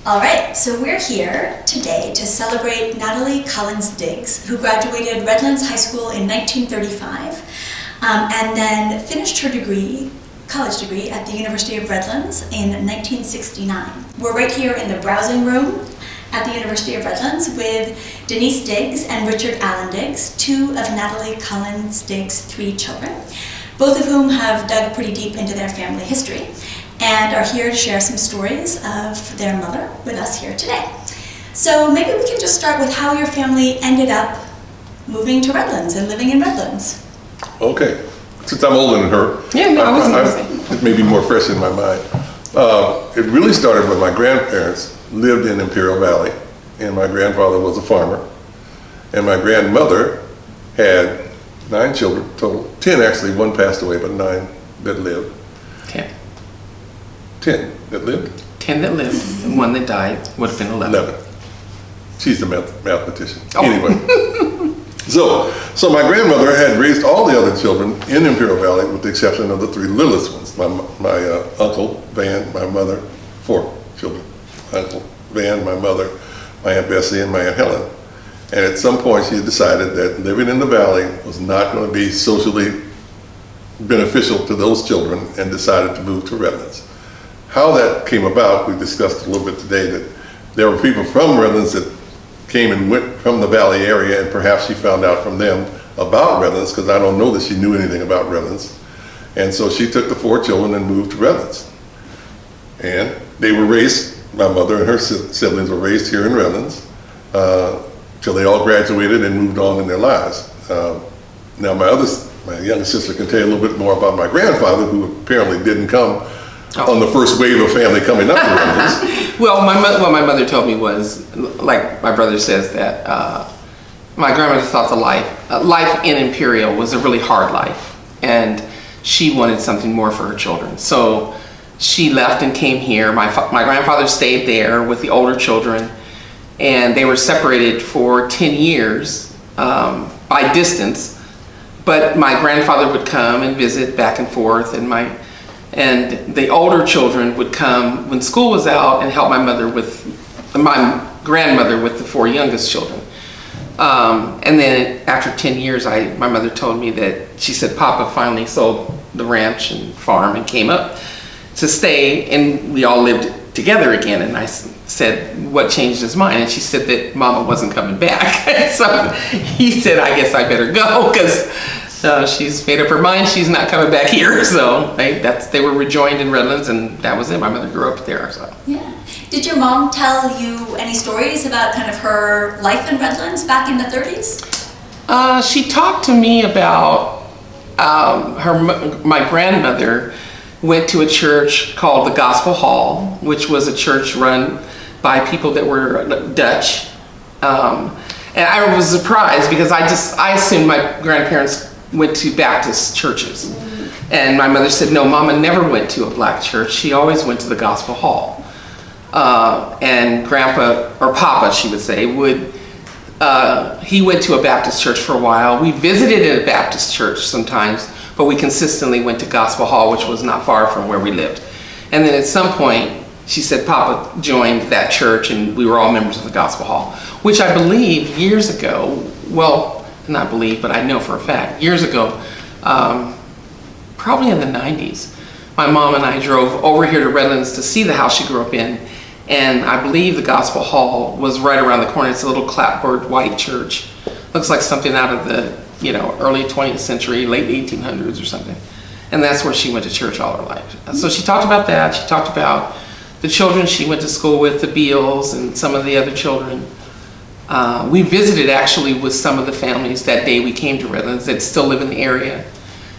All right, so we're here today to celebrate Natalie Diggs, who graduated Redlands High School in 1935 and then finished her college degree at the University of Redlands in 1969. We're right here in the browsing room at the University of Redlands with Denise Diggs and Richard Allen Diggs, two of Natalie Diggs' three children, both of whom have dug pretty deep into their family history and are here to share some stories of their mother with us here today. So maybe we can just start with how your family ended up moving to Redlands and living in Redlands. Okay, since I'm older than her, it may be more fresh in my mind. It really started when my grandparents lived in Imperial Valley, and my grandfather was a farmer, and my grandmother had 9 children total. 10 actually, one passed away, but 9 that lived. 10 that lived? 10 that lived, and 1 that died would have been 11. She's the mathematician. Oh. Anyway, so my grandmother had raised all the other children in Imperial Valley with the exception of the 3 littlest ones. My uncle, Van, my mother, 4 children. Uncle Van, my mother, my Aunt Bessie, and my Aunt Helen. And at some point she decided that living in the valley was not going to be socially beneficial to those children and decided to move to Redlands. How that came about, we discussed a little bit today, that there were people from Redlands that came and went from the valley area, and perhaps she found out from them about Redlands, because I don't know that she knew anything about Redlands. And so she took the 4 children and moved to Redlands. And they were raised, my mother and her siblings were raised here in Redlands till they all graduated and moved on in their lives. Now my younger sister can tell you a little bit more about my grandfather, who apparently didn't come on the first wave of family coming up to Redlands. Well, what my mother told me was, like my brother says, that my grandmother thought the life in Imperial was a really hard life, and she wanted something more for her children. So she left and came here. My grandfather stayed there with the older children, and they were separated for 10 years by distance. But my grandfather would come and visit back and forth, and the older children would come when school was out and help my grandmother with the 4 youngest children. And then after 10 years, my mother told me that she said Papa finally sold the ranch and farm and came up to stay, and we all lived together again. And I said, what changed his mind? And she said that Mama wasn't coming back. So he said, I guess I better go, because she's made up her mind she's not coming back here. So they were rejoined in Redlands, and that was it. My mother grew up there. So yeah. Did your mom tell you any stories about kind of her life in Redlands back in the 30s? She talked to me about my grandmother went to a church called the Gospel Hall, which was a church run by people that were Dutch. And I was surprised because I assumed my grandparents went to Baptist churches. And my mother said, no, Mama never went to a black church. She always went to the Gospel Hall. And Grandpa, or Papa, she would say, he went to a Baptist church for a while. We visited at a Baptist church sometimes, but we consistently went to Gospel Hall, which was not far from where we lived. And then at some point, she said Papa joined that church, and we were all members of the Gospel Hall, which I believe years ago, well, not believe, but I know for a fact, years ago, probably in the 90s, my mom and I drove over here to Redlands to see the house she grew up in, and I believe the Gospel Hall was right around the corner. It's a little clapboard white church. Looks like something out of the early 20th century, late 1800s or something. And that's where she went to church all her life. So she talked about that. She talked about the children she went to school with, the Beals and some of the other children. We visited actually with some of the families that day we came to Redlands that still live in the area,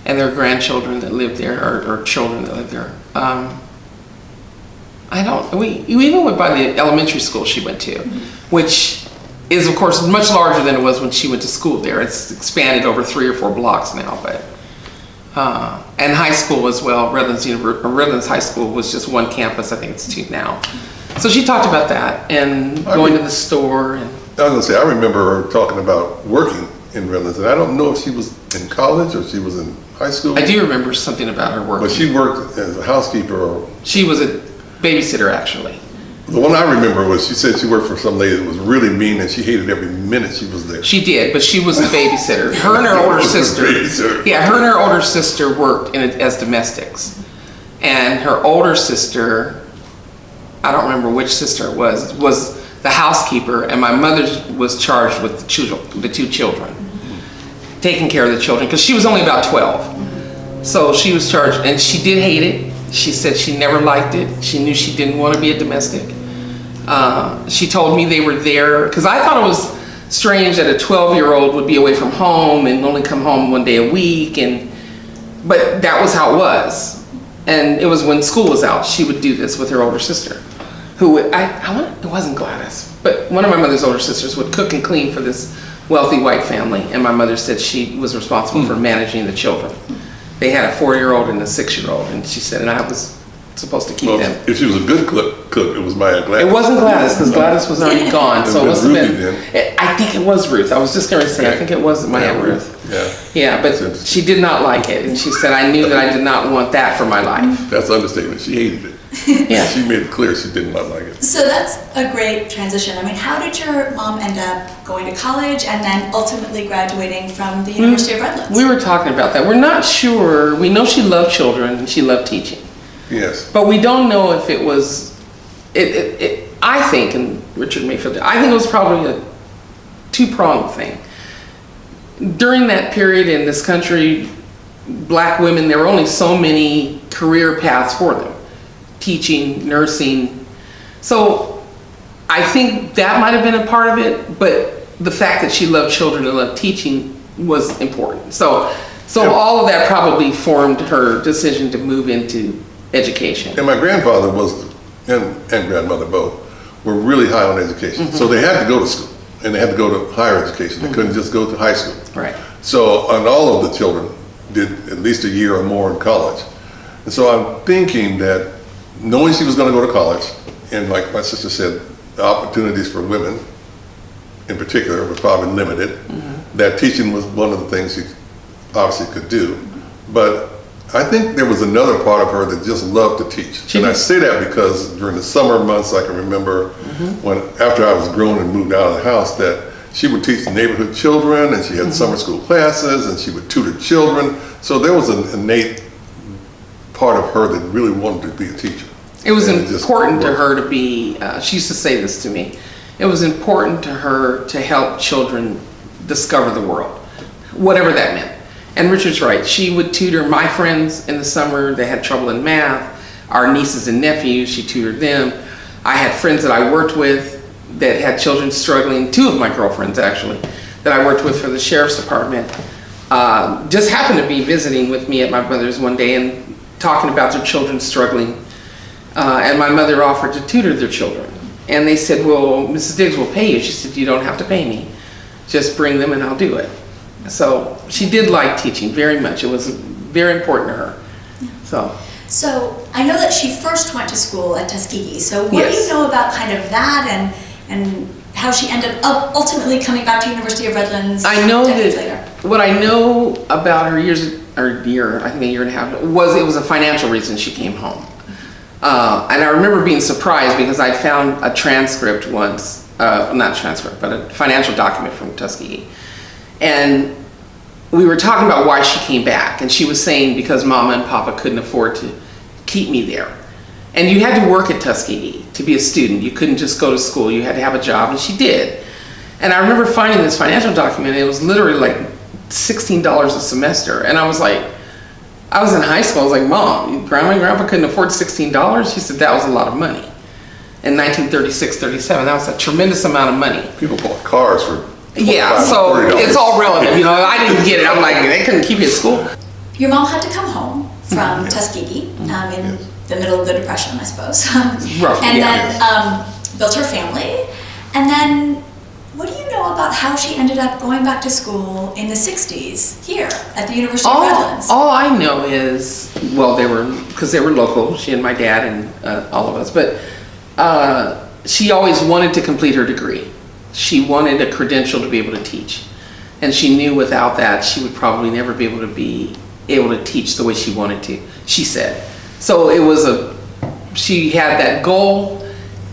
and their grandchildren that live there, or children that live there. We even went by the elementary school she went to, which is of course much larger than it was when she went to school there. It's expanded over 3 or 4 blocks now, but and high school as well. Redlands High School was just 1 campus. I think it's 2 now. So she talked about that and going to the store. And I was gonna say, I remember her talking about working in Redlands, and I don't know if she was in college or she was in high school. I do remember something about her work. But she worked as a housekeeper. She was a babysitter, actually. The one I remember was she said she worked for some lady that was really mean and she hated every minute she was there. She did, but she was a babysitter. Her and her older sister. Yeah, her and her older sister worked as domestics. And her older sister, I don't remember which sister it was the housekeeper, and my mother was charged with the two children, taking care of the children, because she was only about 12. So she was charged, and she did hate it. She said she never liked it. She knew she didn't want to be a domestic. She told me they were there, because I thought it was strange that a 12-year-old would be away from home and only come home one day a week, but that was how it was. And it was when school was out, she would do this with her older sister, who it wasn't Gladys, but one of my mother's older sisters would cook and clean for this wealthy white family, and my mother said she was responsible for managing the children. They had a 4-year-old and a 6-year-old, and she said, and I was supposed to keep them. If she was a good cook, it was Maya Gladys. It wasn't Gladys, because Gladys was already gone, so it must have been. I think it was Ruth. I was just going to say, I think it was my Aunt Ruth. Yeah, but she did not like it, and she said, I knew that I did not want that for my life. That's understatement. She hated it. Yeah. She made it clear she did not like it. So that's a great transition. I mean, how did your mom end up going to college and then ultimately graduating from the University of Redlands? We were talking about that. We're not sure. We know she loved children and she loved teaching. Yes. But we don't know if it was, I think, and Richard Mayfield, I think it was probably a two-pronged thing. During that period in this country, black women, there were only so many career paths for them. Teaching, nursing. So I think that might have been a part of it, but the fact that she loved children and loved teaching was important. So all of that probably formed her decision to move into education. And my grandfather and grandmother both were really high on education. So they had to go to school and they had to go to higher education. They couldn't just go to high school. Right. So, and all of the children did at least a year or more in college. And so I'm thinking that knowing she was going to go to college, and like my sister said, the opportunities for women in particular were probably limited, that teaching was one of the things she obviously could do. But I think there was another part of her that just loved to teach. And I say that because during the summer months, I can remember when, after I was grown and moved out of the house, that she would teach the neighborhood children, and she had summer school classes, and she would tutor children. So there was an innate part of her that really wanted to be a teacher. It was important to her to be, she used to say this to me, it was important to her to help children discover the world, whatever that meant. And Richard's right, she would tutor my friends in the summer that had trouble in math, our nieces and nephews, she tutored them. I had friends that I worked with that had children struggling, 2 of my girlfriends actually, that I worked with for the sheriff's department, just happened to be visiting with me at my mother's one day and talking about their children struggling, and my mother offered to tutor their children. And they said, well, Mrs. Diggs will pay you. She said, you don't have to pay me. Just bring them and I'll do it. So she did like teaching very much. It was very important to her. So I know that she first went to school at Tuskegee. So what do you know about kind of that and how she ended up ultimately coming back to University of Redlands decades later? What I know about her I think a year and a half, was it was a financial reason she came home. And I remember being surprised because I found a transcript once, not transcript, but a financial document from Tuskegee. And we were talking about why she came back. And she was saying because Mama and Papa couldn't afford to keep me there. And you had to work at Tuskegee to be a student. You couldn't just go to school. You had to have a job, and she did. And I remember finding this financial document. And it was literally like $16 a semester. And I was like, I was in high school. I was like, Mom, Grandma and Grandpa couldn't afford $16? She said that was a lot of money. In 1936, 37, that was a tremendous amount of money. People bought cars for $25, so $30. It's all relative. You know, I didn't get it. I'm like, they couldn't keep you at school. Your mom had to come home from Tuskegee in the middle of the Depression, I suppose. Roughly, and then built her family. And then what do you know about how she ended up going back to school in the 60s here at the University of Redlands? All I know is, well, they were local, she and my dad and all of us, but she always wanted to complete her degree. She wanted a credential to be able to teach. And she knew without that, she would probably never be able to teach the way she wanted to, she said. So it was she had that goal,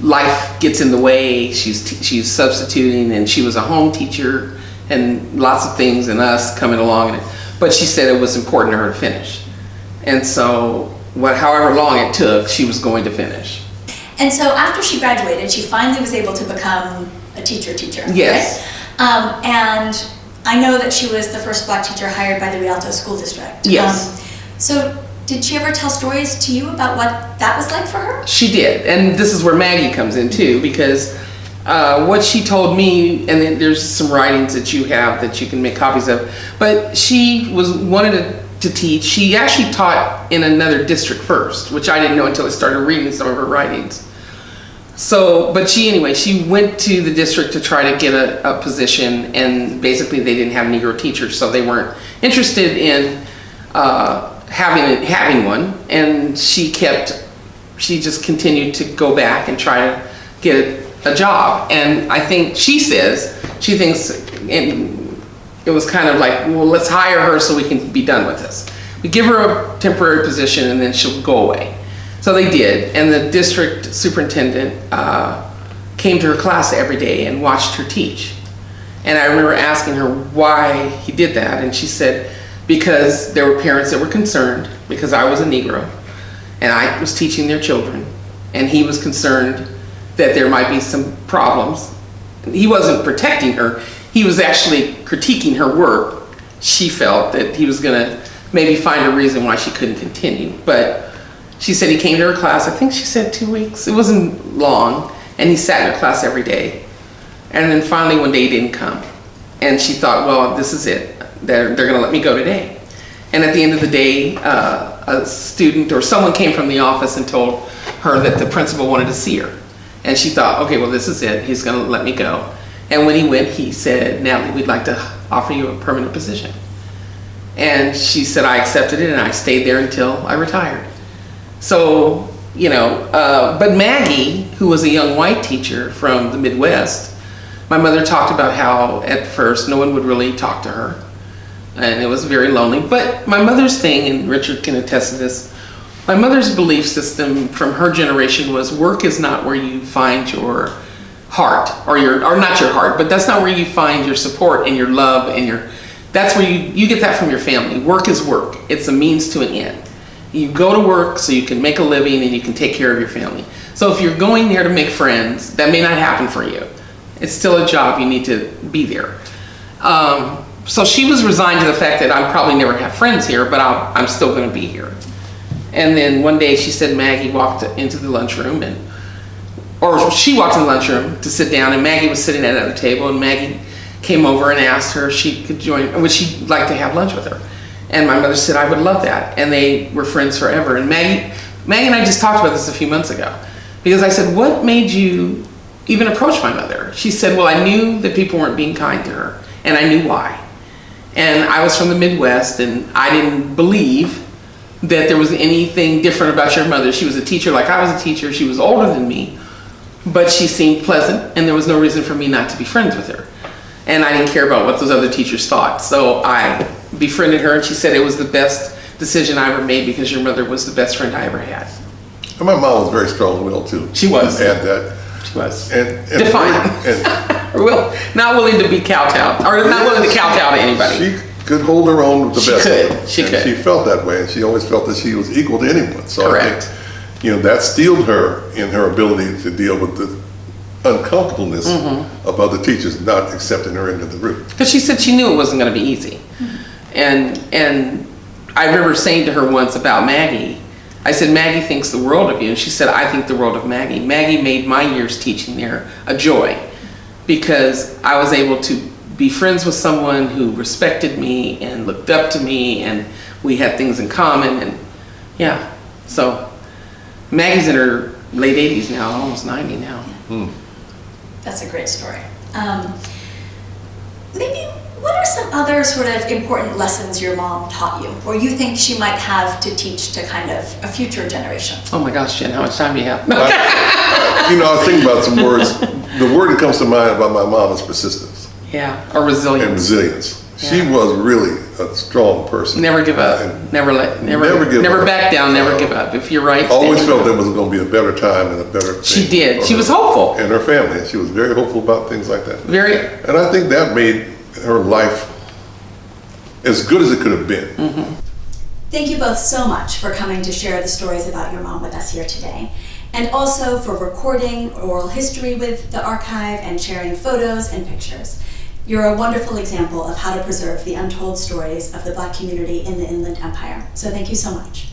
life gets in the way. She's substituting, and she was a home teacher, and lots of things, and us coming along. But she said it was important to her to finish, and so however long it took, she was going to finish. And so after she graduated, she finally was able to become a teacher. Yes. Right? And I know that she was the first Black teacher hired by the Rialto School District. Yes. So did she ever tell stories to you about what that was like for her? She did, and this is where Maggie comes in too, because what she told me, and then there's some writings that you have that you can make copies of, but she wanted to teach. She actually taught in another district first, which I didn't know until I started reading some of her writings. So, but she went to the district to try to get a position, and basically they didn't have Negro teachers, so they weren't interested in having one, and she just continued to go back and try to get a job. And I think she thinks it was kind of like, well, let's hire her so we can be done with this. We give her a temporary position and then she'll go away. So they did, and the district superintendent came to her class every day and watched her teach. And I remember asking her why he did that, and she said, because there were parents that were concerned because I was a Negro and I was teaching their children, and he was concerned that there might be some problems. He wasn't protecting her, he was actually critiquing her work. She felt that he was gonna maybe find a reason why she couldn't continue. But she said he came to her class, I think she said 2 weeks, it wasn't long, and he sat in her class every day. And then finally one day he didn't come. And she thought, well, this is it. They're gonna let me go today. And at the end of the day, a student or someone came from the office and told her that the principal wanted to see her. And she thought, okay, well, this is it. He's gonna let me go. And when he went, he said, Natalie, we'd like to offer you a permanent position. And she said, I accepted it, and I stayed there until I retired. So, but Maggie, who was a young white teacher from the Midwest, my mother talked about how at first no one would really talk to her, and it was very lonely. But my mother's thing, and Richard can attest to this, my mother's belief system from her generation was work is not where you find your heart, or not your heart, but that's not where you find your support and your love and that's where you get that from your family. Work is work. It's a means to an end. You go to work so you can make a living and you can take care of your family. So if you're going there to make friends, that may not happen for you. It's still a job, you need to be there. So she was resigned to the fact that I'll probably never have friends here, but I'm still gonna be here. And then one day she said Maggie walked into the lunchroom, or she walked in the lunchroom to sit down, and Maggie was sitting at another table, and Maggie came over and asked her if she could join, would she like to have lunch with her? And my mother said, I would love that. And they were friends forever. And Maggie and I just talked about this a few months ago, because I said, what made you even approach my mother? She said, well, I knew that people weren't being kind to her, and I knew why. And I was from the Midwest, and I didn't believe that there was anything different about your mother. She was a teacher like I was a teacher. She was older than me, but she seemed pleasant, and there was no reason for me not to be friends with her. And I didn't care about what those other teachers thought. So I befriended her, and she said it was the best decision I ever made because your mother was the best friend I ever had. And my mom was very strong-willed too. She was. Add that. She was. And defiant. Not willing to be kowtowed, or not willing to kowtow to anybody. She could hold her own with the best. She could. She felt that way, and she always felt that she was equal to anyone. So correct. I think, that steeled her in her ability to deal with the uncomfortableness of other teachers not accepting her into the group. Because she said she knew it wasn't going to be easy. And I remember saying to her once about Maggie, I said, Maggie thinks the world of you. And she said, I think the world of Maggie. Maggie made my years teaching there a joy, because I was able to be friends with someone who respected me and looked up to me, and we had things in common. And yeah, so Maggie's in her late 80s now, almost 90 now. That's a great story. Maybe what are some other sort of important lessons your mom taught you, or you think she might have to teach to kind of a future generation? Oh my gosh, Jen, how much time do you have? I was thinking about some words. The word that comes to mind about my mom is persistence. Yeah, or resilience. And resilience. Yeah. She was really a strong person. Never give up. And Never give up. back down. Never give up. If you're right, always stand felt there was going to be a better time and a better thing. She did. for She her was hopeful. and her family. She was very hopeful about things like that. Very. And I think that made her life as good as it could have been. Mm-hmm. Thank you both so much for coming to share the stories about your mom with us here today, and also for recording oral history with the archive and sharing photos and pictures. You're a wonderful example of how to preserve the untold stories of the Black community in the Inland Empire. So thank you so much.